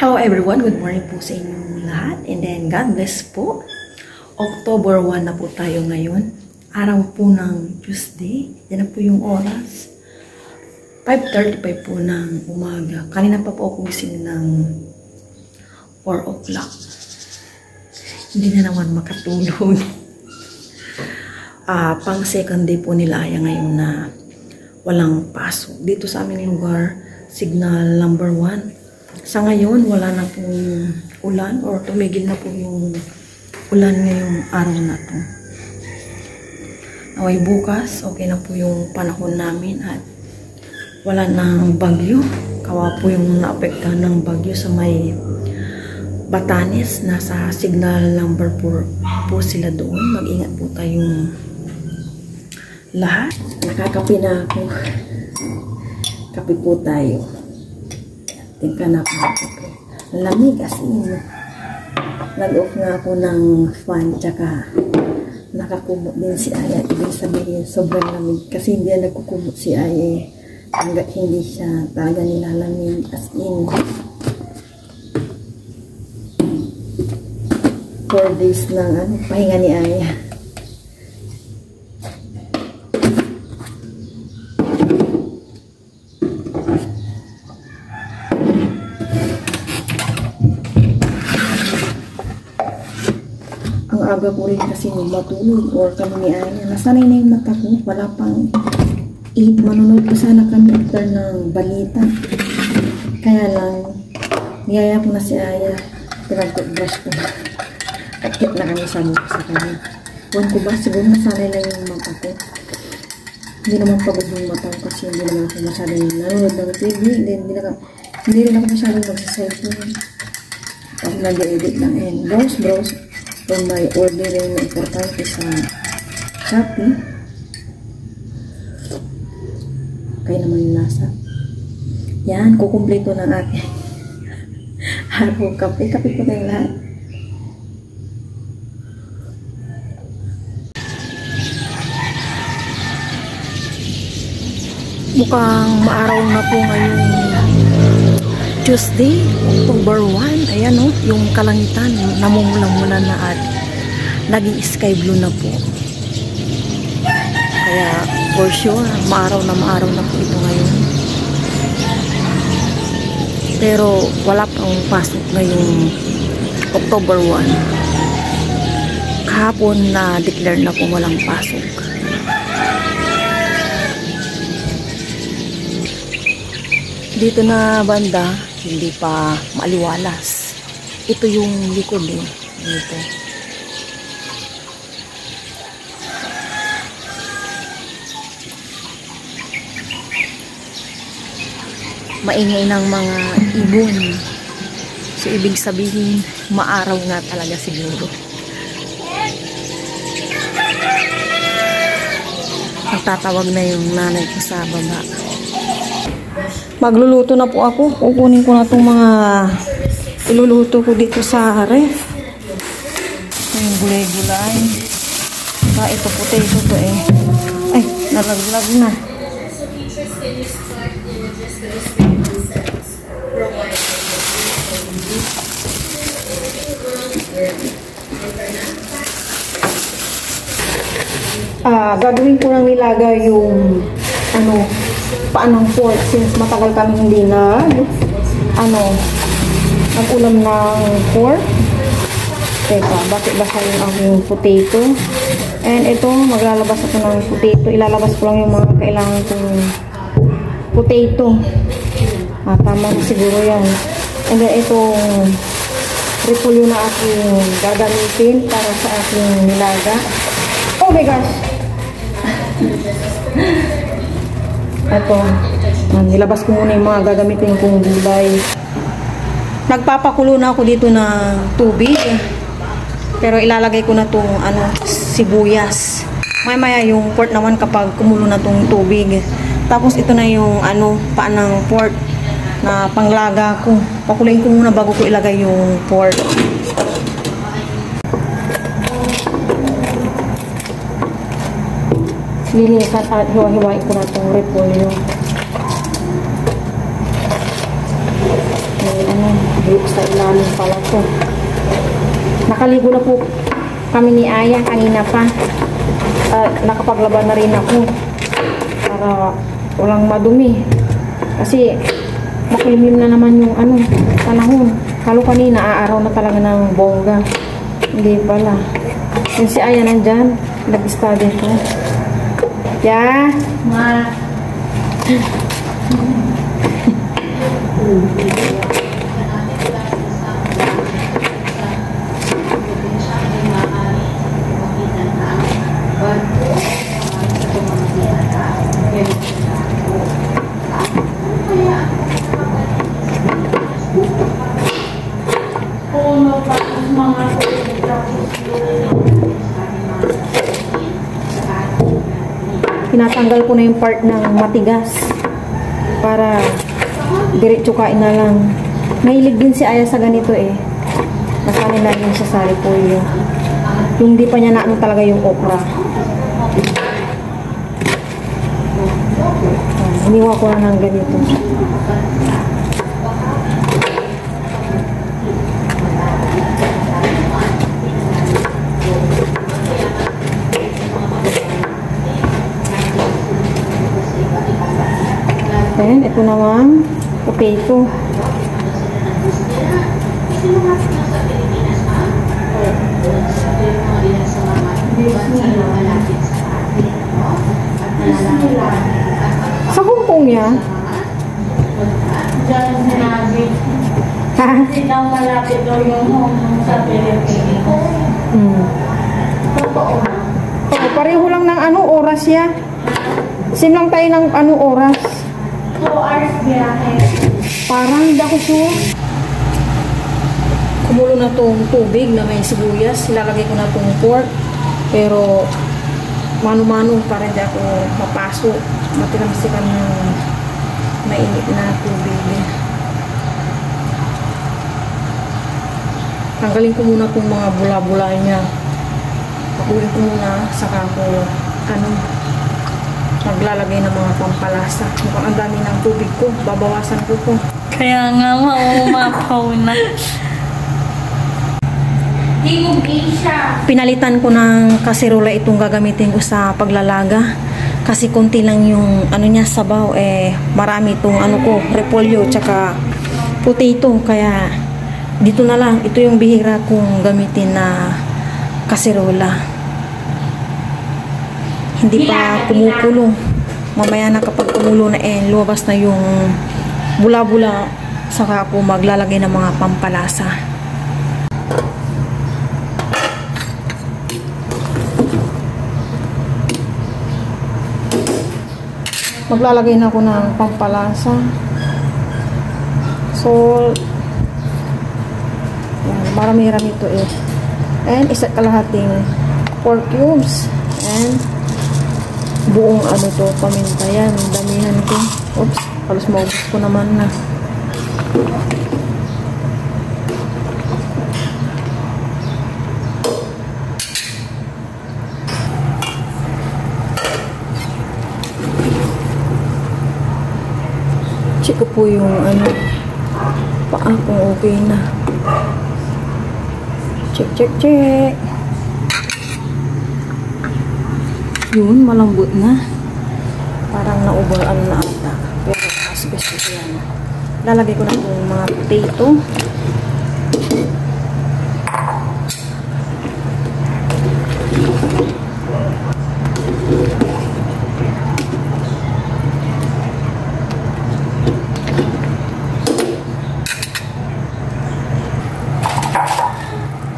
Hello everyone, good morning po sa inyong lahat and then God bless po. October 1 na po tayo ngayon. Araw po ng Tuesday. Yan na po yung oras. 5:35 po ng umaga. Kanina pa po ako gising ng 4 o'clock. Hindi na naman makatulog. Pang second day po nila Aya ngayon na walang pasok. Dito sa aming lugar, signal number 1. Sa ngayon, wala na pong ulan or tumigil na po yung ulan ngayong araw na to. Naway bukas, okay na po yung panahon namin at wala nang bagyo. Kawa po yung naapektahan ng bagyo sa may Batanes. Nasa signal number 4 po sila doon. Mag-ingat po tayong lahat. Nakakape na ako. Kape po tayo. Tingka na ako ng kape. Lamig as in. Nag-off nga ako ng fan, tsaka nakakumot din si Aya. Ibig sabihin, sobrang lamig. Kasi hindi na nagkukumot si Aya. Hanggat hindi siya talaga nilalamig as in. 4 days ng pahinga ni Aya. Aga ko rin kasi matulog or kami ni Aya. Nasanay na yung mata ko. Wala pang 8. Manonood ko sana kami after ng balita. Kaya lang, niyaya ko na si Aya. Pinag-brush ko na. At hit na kami sa mukha sa kanya. Huwag ko ba? Siguro nasanay na yung mata ko. Hindi naman pagod yung mata ko kasi hindi naman ako masyadong nanonood ng TV. Hindi rin ako masyadong magsaselfie. Ako nag-edit lang. And browse. Kung may order na importante sa Shopee, kaya naman yung nasa. Yan, kukumpleto ng aking araw kape. Kape po tayong lahat. Mukhang maaraw na po ngayon Tuesday, October 1. Ayan o, yung kalangitan namumula-mula na at naging sky blue na po. Kaya for sure, maaraw na po ito ngayon. Pero wala pang pasok ngayong October 1. Kahapon na declare na po walang pasok. Dito na banda, hindi pa maliwalas. Ito yung likod eh. Dito. Maingay ng mga ibon. So, ibig sabihin, maaraw nga talaga siguro. Nagtatawag na yung nanay ko sa baba. Magluluto na po ako. Kukunin ko na itong mga iluluto ko dito sa ref. Ito yung gulay-gulay. Ito potato to eh. Ay, nalaglag na. Gagawin ko lang nilaga yung paanong pork since matagal kami hindi nag-ulam ng pork. Teka, bakit basa yung aking potato? And ito, maglalabas ako ng potato. Ilalabas ko lang yung mga kailangan kong potato. Tama na siguro yan. And then itong repolyo na aking gagamitin para sa aking nilaga. Oh my gosh! Ito, nilabas ko muna yung mga gagamitin kong gulay. Nagpapakulo na ako dito ng tubig. Pero ilalagay ko na itong sibuyas. Maya yung pork naman kapag kumulo na itong tubig. Tapos ito na yung paan ng pork na panglaga ko. Pakuluin ko muna bago ko ilagay yung pork. Linisan at hiwa-hiwain ko na itong repolyo. May sa ilalim pala to. Nakaligo na po kami ni Aya kanina pa. Nakapaglaba na rin ako para walang madumi. Kasi makulimlim na naman yung panahon. Halo kanina, aaraw na talaga ng bongga. Hindi pala. Yung si Aya nandyan, nag-study ko. Yeah? Ma. Tinatanggal ko na yung part ng matigas para diretso kain na lang. Mahilig din si Aya sa ganito eh. Nasanay na rin siya sa repolyo. Yung di pa niya na talaga yung okra. Iniwa ko na ng ganito. Then, ito naman, potato. Sa Hong Kong yan? Diyan sinabi. Kasi daw malapit daw yung Hong Kong sa Pilipinas. Totoo na. Pareho lang ng oras ya. Sim lang tayo ng oras. 2 hours biyahe. Parang hindi ako sure. Kumulo na tong tubig na may sibuyas. Ilalagay ko na tong pork. Pero mano-mano para hindi ako mapaso. Matilamsikan ng mainit na tubig. Tanggalin ko muna tong mga bula-bula niya. Pakuhin ko muna. Saka ko maglalagay ng mga pampalasa. Mukhang ang dami ng tubig ko. Babawasan ko po. Kaya nga maumapaw na. Tingog Asia. Pinalitan ko ng kaserola itong gagamitin ko sa paglalaga. Kasi konti lang yung niya sabaw. Marami itong repolyo tsaka potato. Kaya dito na lang. Ito yung bihira kong gamitin na kaserola. Hindi pa kumukulo. Mamaya na kapag kumulo na lumabas na yung bula-bula, saka ako maglalagay ng mga pampalasa. Maglalagay na ako ng pampalasa. Salt. Marami-rami ito eh. And isa kalahating pork cubes. And buong paminta yan. Damihan ko. Oops, halos maubos ko naman na. Check ko po yung paa kung okay na. Check, check, check. Yun, malambot na. Parang nauburan na ata. Pero asbes ko yan. Lalagay ko na itong mga potato.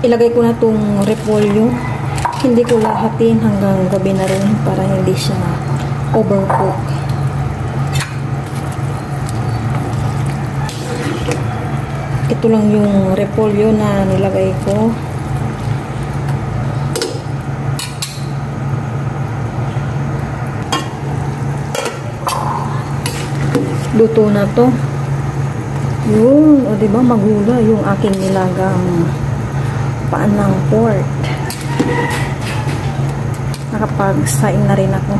Ilagay ko na itong repolyo. Hindi ko lahatin hanggang gabi na rin para hindi siya overcook. Ito lang yung repolyo na nilagay ko. Luto na to. Yun, o diba magula yung aking nilagang paan ng pork. Nakapag-sain na rin ako.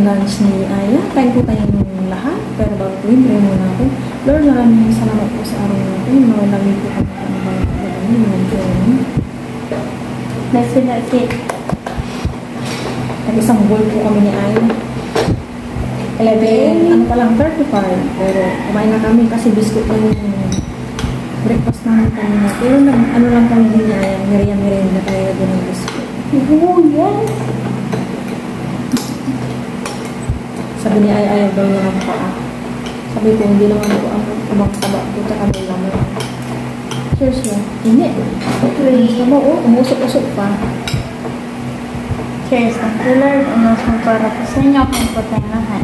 lunch ni Aya. Kain po tayong lahat. Pero bago po yun, pray muna ako. Lord, maraming salamat po sa araw natin. Maraming po kami ang mga pagkakas. That's it. Nag-isang bowl po kami ni Aya. 11, ano pa lang, 35. Pero kumain na kami kasi biscuit na yung breakfast namin kanina. Pero ano lang kami din ni Aya, merienda tayo din ng biscuit. Oh, yes. Sabi ni Aya, ayaw daw niya ng paa. Sabi ko, hindi naman ko ang kumakaba ko sa kanila mo. Cheers mo. Hindi. Sabi mo, umusok-usok pa. Cheers. Thank you, Lord. Umusok para po sa inyo kung patay lahat.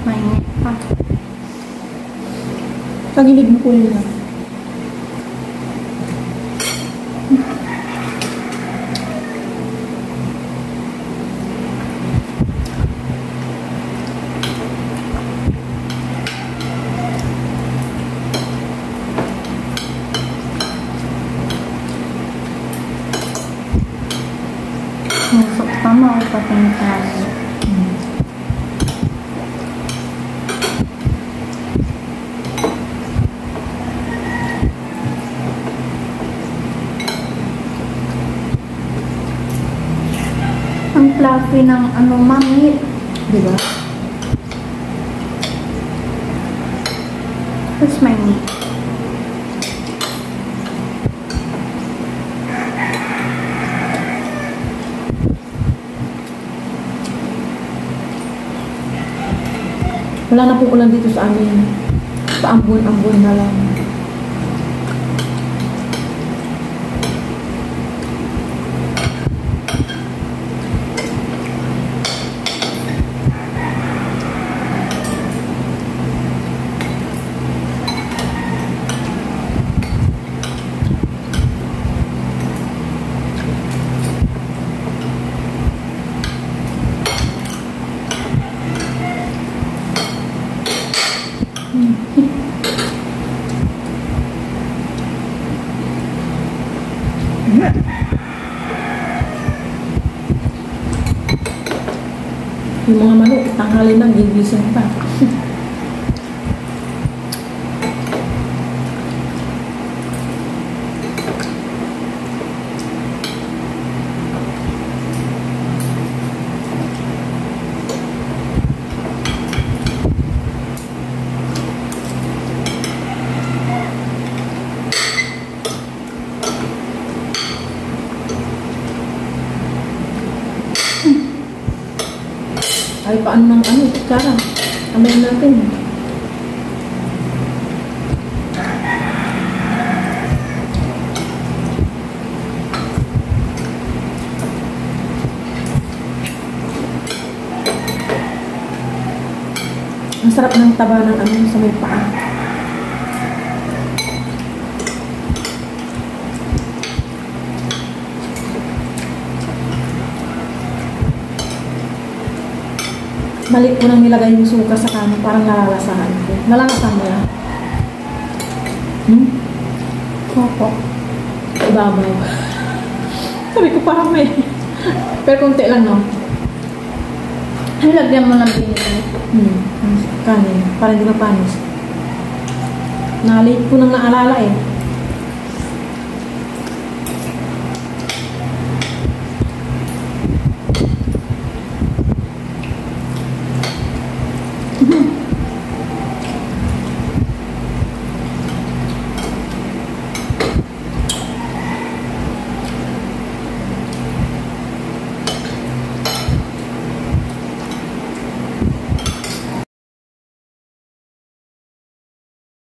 Mainit pa. Kagilid mo po yun lang. Umusok pa mo o patay na tayo. Ang fluffy ng ano, mami. Diba? Where's my meat? Wala na pong ulan dito sa amin. Paambon-ambon na lang. Yung mga manok, tanghali lang, gigising pa. Ay, paano ng kutsara? Amay natin. Ang sarap ng taba ng sa may paa. Mali ko nang nilagay yung suka sa kanin, parang nalalasahan ko. Nalalasahan mo yan? Opo. Ibabaw. Sabi ko parang may. Pero konti lang, no? Lagyan mo ng binili. Kanin. Parang di ba panis? Nalit ko nang naalala eh.